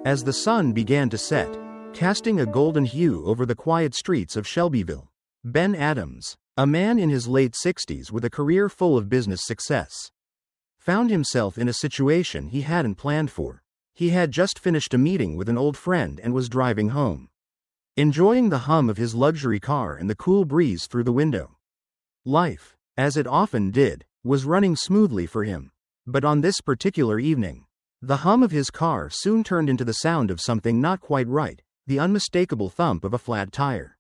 As the sun began to set, casting a golden hue over the quiet streets of Shelbyville, Ben Adams, a man in his late 60s with a career full of business success, found himself in a situation he hadn't planned for. He had just finished a meeting with an old friend and was driving home, enjoying the hum of his luxury car and the cool breeze through the window. Life, as it often did, was running smoothly for him. But on this particular evening, the hum of his car soon turned into the sound of something not quite right, the unmistakable thump of a flat tire.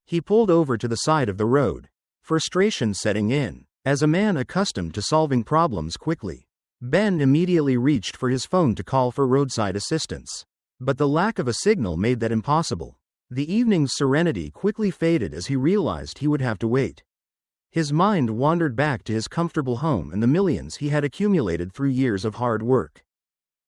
He pulled over to the side of the road, frustration setting in. As a man accustomed to solving problems quickly, Ben immediately reached for his phone to call for roadside assistance. But the lack of a signal made that impossible. The evening's serenity quickly faded as he realized he would have to wait. His mind wandered back to his comfortable home and the millions he had accumulated through years of hard work.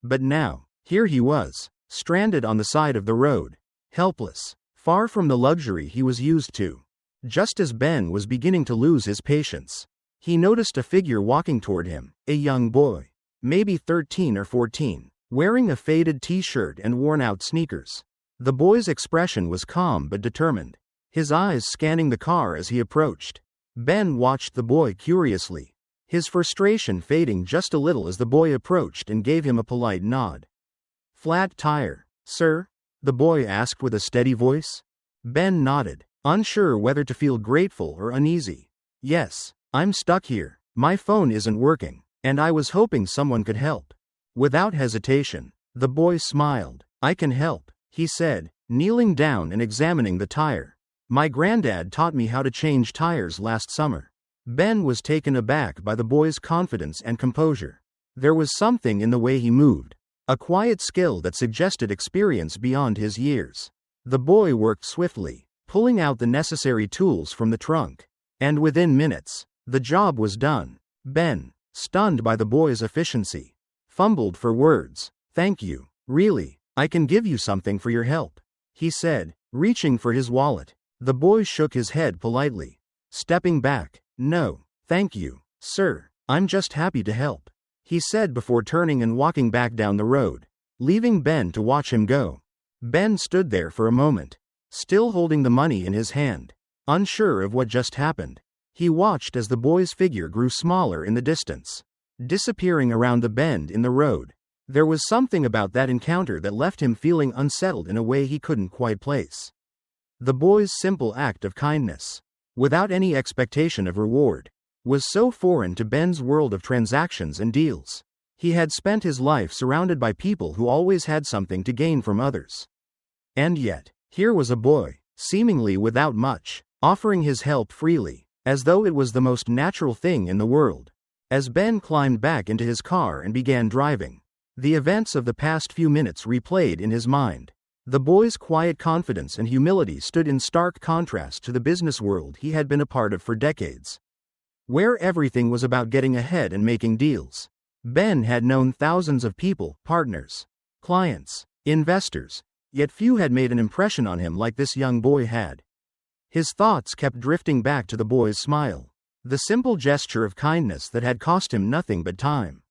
But now, here he was, stranded on the side of the road, helpless, far from the luxury he was used to. Just as Ben was beginning to lose his patience, he noticed a figure walking toward him, a young boy, maybe 13 or 14, wearing a faded t-shirt and worn-out sneakers. The boy's expression was calm but determined, his eyes scanning the car as he approached. Ben watched the boy curiously, his frustration fading just a little as the boy approached and gave him a polite nod. "Flat tire, sir?" the boy asked with a steady voice. Ben nodded, unsure whether to feel grateful or uneasy. "Yes, I'm stuck here, my phone isn't working, and I was hoping someone could help." Without hesitation, the boy smiled. "I can help," he said, kneeling down and examining the tire. "My granddad taught me how to change tires last summer." Ben was taken aback by the boy's confidence and composure. There was something in the way he moved, a quiet skill that suggested experience beyond his years. The boy worked swiftly, pulling out the necessary tools from the trunk. And within minutes, the job was done. Ben, stunned by the boy's efficiency, fumbled for words. "Thank you. Really, I can give you something for your help," he said, reaching for his wallet. The boy shook his head politely, stepping back. "No, thank you, sir. I'm just happy to help," he said before turning and walking back down the road, leaving Ben to watch him go. Ben stood there for a moment, still holding the money in his hand, unsure of what just happened. He watched as the boy's figure grew smaller in the distance, disappearing around the bend in the road. There was something about that encounter that left him feeling unsettled in a way he couldn't quite place. The boy's simple act of kindness, without any expectation of reward, was so foreign to Ben's world of transactions and deals. He had spent his life surrounded by people who always had something to gain from others. And yet, here was a boy, seemingly without much, offering his help freely, as though it was the most natural thing in the world. As Ben climbed back into his car and began driving, the events of the past few minutes replayed in his mind. The boy's quiet confidence and humility stood in stark contrast to the business world he had been a part of for decades, where everything was about getting ahead and making deals. Ben had known thousands of people, partners, clients, investors, yet few had made an impression on him like this young boy had. His thoughts kept drifting back to the boy's smile, the simple gesture of kindness that had cost him nothing but time.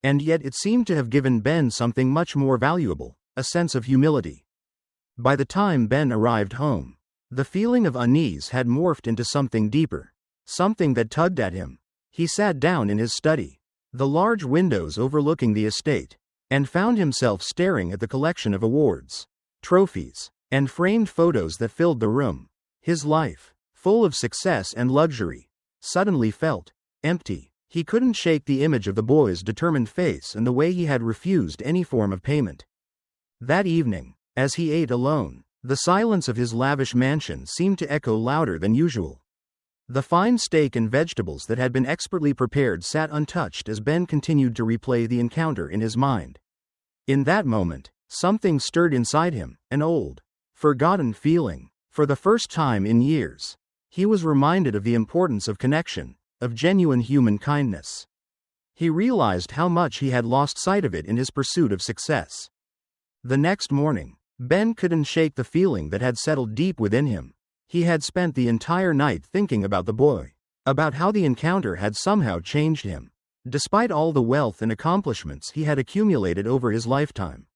And yet it seemed to have given Ben something much more valuable, a sense of humility. By the time Ben arrived home, the feeling of unease had morphed into something deeper, something that tugged at him. He sat down in his study, the large windows overlooking the estate, and found himself staring at the collection of awards, trophies, and framed photos that filled the room. His life, full of success and luxury, suddenly felt empty. He couldn't shake the image of the boy's determined face and the way he had refused any form of payment. That evening, as he ate alone, the silence of his lavish mansion seemed to echo louder than usual. The fine steak and vegetables that had been expertly prepared sat untouched as Ben continued to replay the encounter in his mind. In that moment, something stirred inside him, an old, forgotten feeling. For the first time in years, he was reminded of the importance of connection, of genuine human kindness. He realized how much he had lost sight of it in his pursuit of success. The next morning, Ben couldn't shake the feeling that had settled deep within him. He had spent the entire night thinking about the boy, about how the encounter had somehow changed him, despite all the wealth and accomplishments he had accumulated over his lifetime.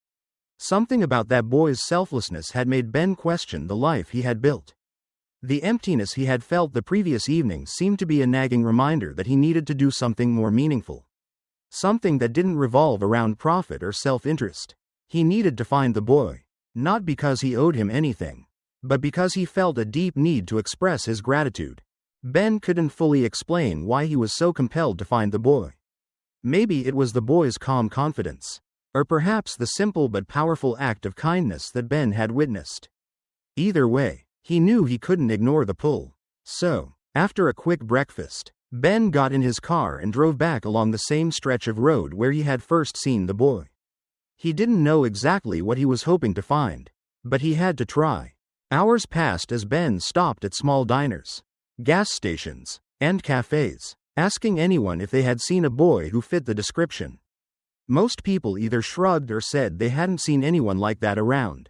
Something about that boy's selflessness had made Ben question the life he had built. The emptiness he had felt the previous evening seemed to be a nagging reminder that he needed to do something more meaningful. Something that didn't revolve around profit or self-interest. He needed to find the boy, not because he owed him anything, but because he felt a deep need to express his gratitude. Ben couldn't fully explain why he was so compelled to find the boy. Maybe it was the boy's calm confidence, or perhaps the simple but powerful act of kindness that Ben had witnessed. Either way, he knew he couldn't ignore the pull. So, after a quick breakfast, Ben got in his car and drove back along the same stretch of road where he had first seen the boy. He didn't know exactly what he was hoping to find, but he had to try. Hours passed as Ben stopped at small diners, gas stations, and cafes, asking anyone if they had seen a boy who fit the description. Most people either shrugged or said they hadn't seen anyone like that around.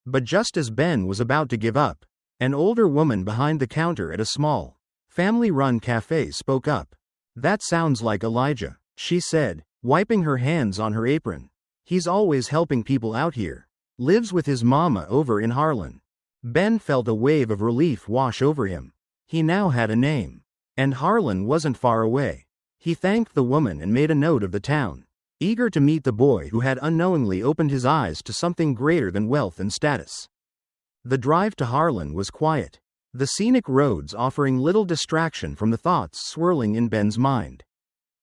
But just as Ben was about to give up, an older woman behind the counter at a small, family-run cafe spoke up. "That sounds like Elijah," she said, wiping her hands on her apron. "He's always helping people out here. Lives with his mama over in Harlan." Ben felt a wave of relief wash over him. He now had a name, and Harlan wasn't far away. He thanked the woman and made a note of the town, eager to meet the boy who had unknowingly opened his eyes to something greater than wealth and status. The drive to Harlan was quiet, the scenic roads offering little distraction from the thoughts swirling in Ben's mind.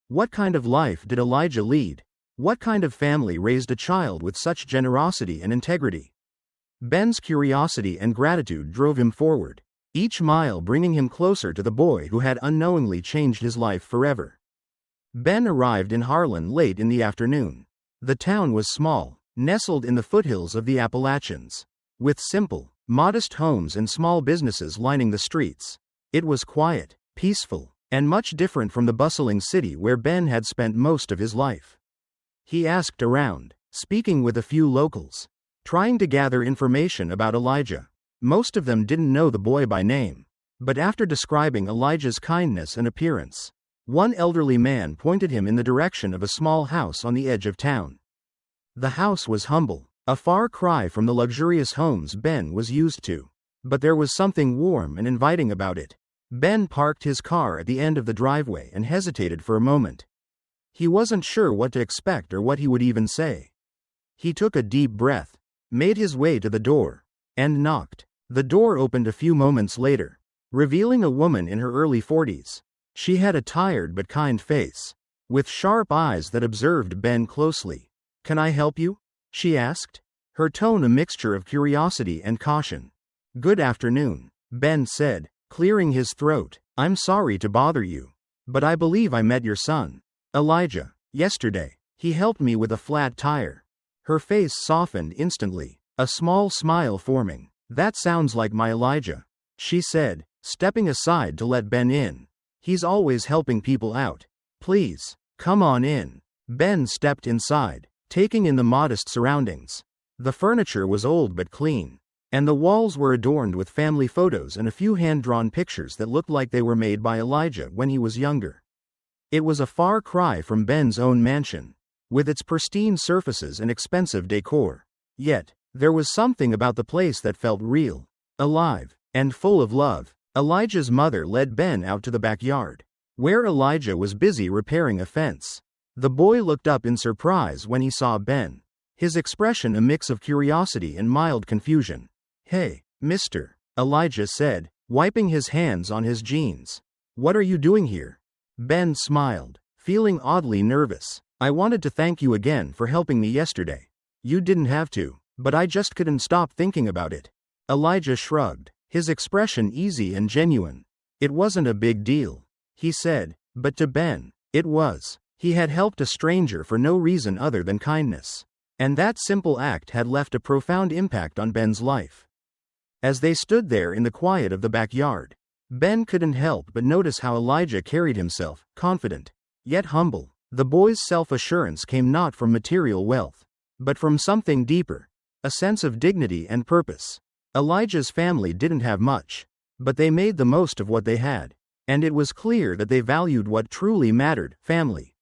What kind of life did Elijah lead? What kind of family raised a child with such generosity and integrity? Ben's curiosity and gratitude drove him forward, each mile bringing him closer to the boy who had unknowingly changed his life forever. Ben arrived in Harlan late in the afternoon. The town was small, nestled in the foothills of the Appalachians, with simple, modest homes and small businesses lining the streets. It was quiet, peaceful, and much different from the bustling city where Ben had spent most of his life. He asked around, speaking with a few locals, trying to gather information about Elijah. Most of them didn't know the boy by name, but after describing Elijah's kindness and appearance, one elderly man pointed him in the direction of a small house on the edge of town. The house was humble, a far cry from the luxurious homes Ben was used to, but there was something warm and inviting about it. Ben parked his car at the end of the driveway and hesitated for a moment. He wasn't sure what to expect or what he would even say. He took a deep breath, made his way to the door, and knocked. The door opened a few moments later, revealing a woman in her early 40s. She had a tired but kind face, with sharp eyes that observed Ben closely. "Can I help you?" she asked, her tone a mixture of curiosity and caution. "Good afternoon," Ben said, clearing his throat. "I'm sorry to bother you, but I believe I met your son, Elijah, yesterday. He helped me with a flat tire." Her face softened instantly, a small smile forming. "That sounds like my Elijah," she said, stepping aside to let Ben in. "He's always helping people out. Please, come on in." Ben stepped inside, taking in the modest surroundings. The furniture was old but clean, and the walls were adorned with family photos and a few hand-drawn pictures that looked like they were made by Elijah when he was younger. It was a far cry from Ben's own mansion, with its pristine surfaces and expensive decor. Yet, there was something about the place that felt real, alive, and full of love. Elijah's mother led Ben out to the backyard, where Elijah was busy repairing a fence. The boy looked up in surprise when he saw Ben, his expression a mix of curiosity and mild confusion. "Hey, mister," Elijah said, wiping his hands on his jeans. "What are you doing here?" Ben smiled, feeling oddly nervous. "I wanted to thank you again for helping me yesterday." "You didn't have to, but I just couldn't stop thinking about it." Elijah shrugged, his expression easy and genuine. "It wasn't a big deal," he said, but to Ben, it was. He had helped a stranger for no reason other than kindness, and that simple act had left a profound impact on Ben's life. As they stood there in the quiet of the backyard, Ben couldn't help but notice how Elijah carried himself, confident, yet humble. The boy's self-assurance came not from material wealth, but from something deeper, a sense of dignity and purpose. Elijah's family didn't have much, but they made the most of what they had, and it was clear that they valued what truly mattered: family,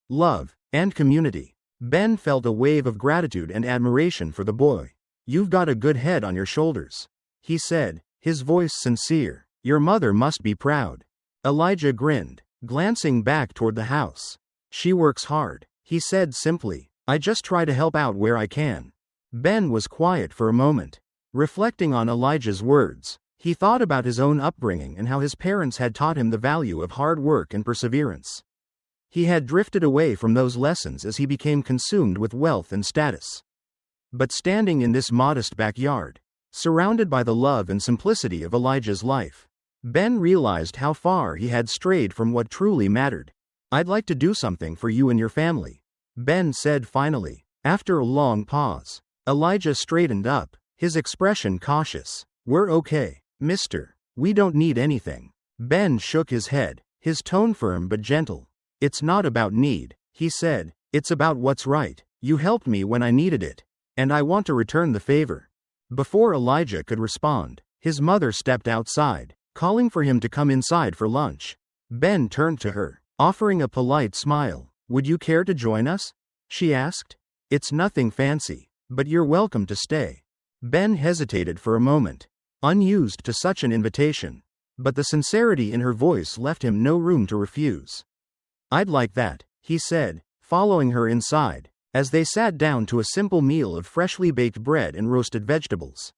love, and community. Ben felt a wave of gratitude and admiration for the boy. "You've got a good head on your shoulders," he said, his voice sincere. "Your mother must be proud." Elijah grinned, glancing back toward the house. "She works hard," he said simply. "I just try to help out where I can." Ben was quiet for a moment, reflecting on Elijah's words. He thought about his own upbringing and how his parents had taught him the value of hard work and perseverance. He had drifted away from those lessons as he became consumed with wealth and status. But standing in this modest backyard, surrounded by the love and simplicity of Elijah's life, Ben realized how far he had strayed from what truly mattered. "I'd like to do something for you and your family," Ben said finally. After a long pause, Elijah straightened up, his expression cautious. "We're okay, mister. We don't need anything." Ben shook his head, his tone firm but gentle. "It's not about need," he said. "It's about what's right. You helped me when I needed it, and I want to return the favor." Before Elijah could respond, his mother stepped outside, calling for him to come inside for lunch. Ben turned to her, offering a polite smile. "Would you care to join us?" she asked. "It's nothing fancy, but you're welcome to stay." Ben hesitated for a moment, unused to such an invitation, but the sincerity in her voice left him no room to refuse. "I'd like that," he said, following her inside, as they sat down to a simple meal of freshly baked bread and roasted vegetables.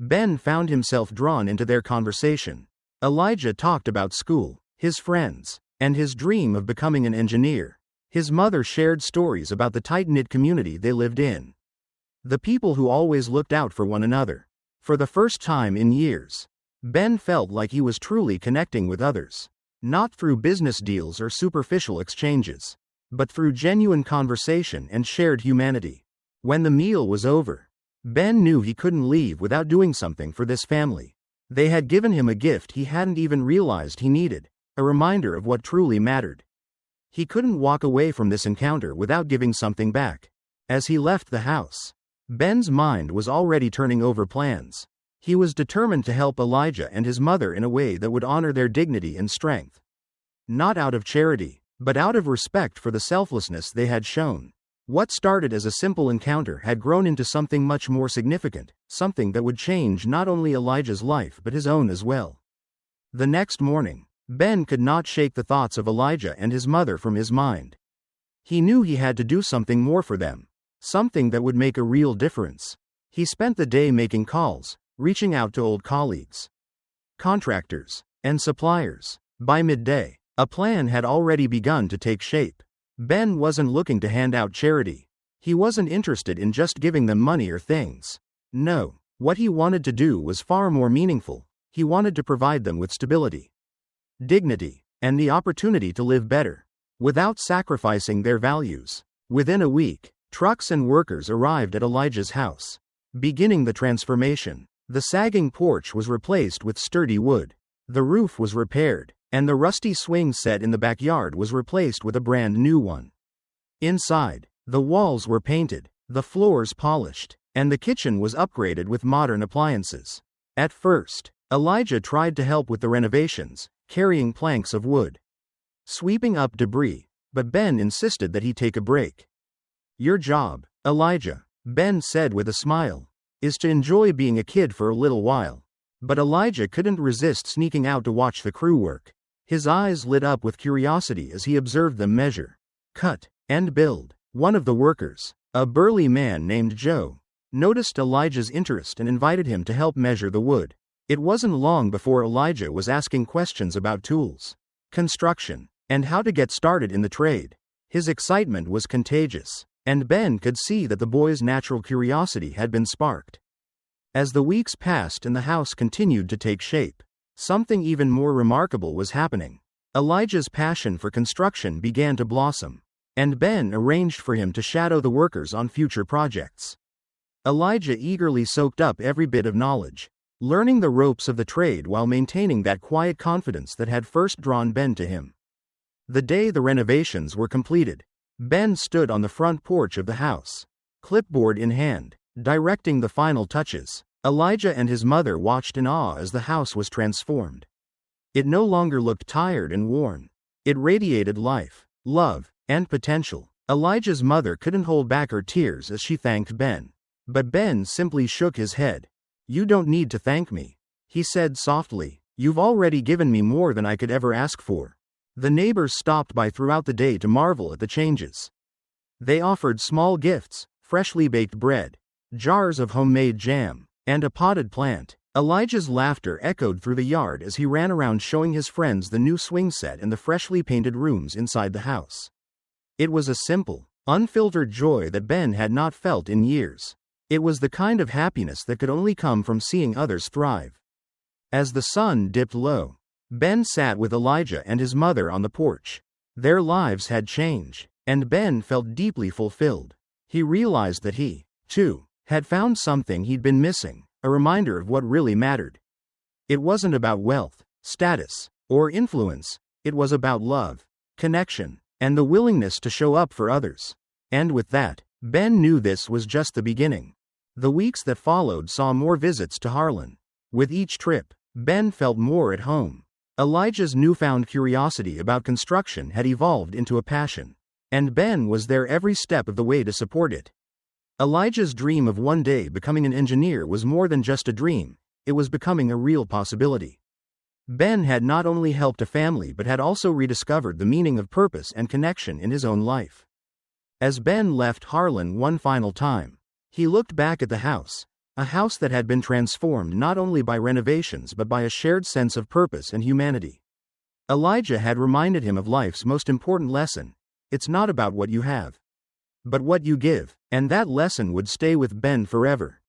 Ben found himself drawn into their conversation. Elijah talked about school, his friends, and his dream of becoming an engineer. His mother shared stories about the tight-knit community they lived in. The people who always looked out for one another. For the first time in years, Ben felt like he was truly connecting with others. Not through business deals or superficial exchanges, but through genuine conversation and shared humanity. When the meal was over, Ben knew he couldn't leave without doing something for this family. They had given him a gift he hadn't even realized he needed, a reminder of what truly mattered. He couldn't walk away from this encounter without giving something back. As he left the house, Ben's mind was already turning over plans. He was determined to help Elijah and his mother in a way that would honor their dignity and strength. Not out of charity, but out of respect for the selflessness they had shown. What started as a simple encounter had grown into something much more significant, something that would change not only Elijah's life but his own as well. The next morning, Ben could not shake the thoughts of Elijah and his mother from his mind. He knew he had to do something more for them, something that would make a real difference. He spent the day making calls, reaching out to old colleagues, contractors, and suppliers. By midday, a plan had already begun to take shape. Ben wasn't looking to hand out charity. He wasn't interested in just giving them money or things. No, what he wanted to do was far more meaningful. He wanted to provide them with stability, dignity, and the opportunity to live better, without sacrificing their values. Within a week, trucks and workers arrived at Elijah's house, beginning the transformation. The sagging porch was replaced with sturdy wood. The roof was repaired, and the rusty swing set in the backyard was replaced with a brand new one. Inside, the walls were painted, the floors polished, and the kitchen was upgraded with modern appliances. At first, Elijah tried to help with the renovations, carrying planks of wood, sweeping up debris, but Ben insisted that he take a break. "Your job, Elijah," Ben said with a smile, "is to enjoy being a kid for a little while." But Elijah couldn't resist sneaking out to watch the crew work. His eyes lit up with curiosity as he observed them measure, cut, and build. One of the workers, a burly man named Joe, noticed Elijah's interest and invited him to help measure the wood. It wasn't long before Elijah was asking questions about tools, construction, and how to get started in the trade. His excitement was contagious, and Ben could see that the boy's natural curiosity had been sparked. As the weeks passed and the house continued to take shape, something even more remarkable was happening. Elijah's passion for construction began to blossom, and Ben arranged for him to shadow the workers on future projects. Elijah eagerly soaked up every bit of knowledge, learning the ropes of the trade while maintaining that quiet confidence that had first drawn Ben to him. The day the renovations were completed, Ben stood on the front porch of the house, clipboard in hand, directing the final touches. Elijah and his mother watched in awe as the house was transformed. It no longer looked tired and worn. It radiated life, love, and potential. Elijah's mother couldn't hold back her tears as she thanked Ben. But Ben simply shook his head. "You don't need to thank me," he said softly. "You've already given me more than I could ever ask for." The neighbors stopped by throughout the day to marvel at the changes. They offered small gifts, freshly baked bread, jars of homemade jam, and a potted plant. Elijah's laughter echoed through the yard as he ran around showing his friends the new swing set and the freshly painted rooms inside the house. It was a simple, unfiltered joy that Ben had not felt in years. It was the kind of happiness that could only come from seeing others thrive. As the sun dipped low, Ben sat with Elijah and his mother on the porch. Their lives had changed, and Ben felt deeply fulfilled. He realized that he, too, had found something he'd been missing, a reminder of what really mattered. It wasn't about wealth, status, or influence. It was about love, connection, and the willingness to show up for others. And with that, Ben knew this was just the beginning. The weeks that followed saw more visits to Harlan. With each trip, Ben felt more at home. Elijah's newfound curiosity about construction had evolved into a passion, and Ben was there every step of the way to support it. Elijah's dream of one day becoming an engineer was more than just a dream, it was becoming a real possibility. Ben had not only helped a family but had also rediscovered the meaning of purpose and connection in his own life. As Ben left Harlan one final time, he looked back at the house, a house that had been transformed not only by renovations but by a shared sense of purpose and humanity. Elijah had reminded him of life's most important lesson: it's not about what you have, but what you give, and that lesson would stay with Ben forever.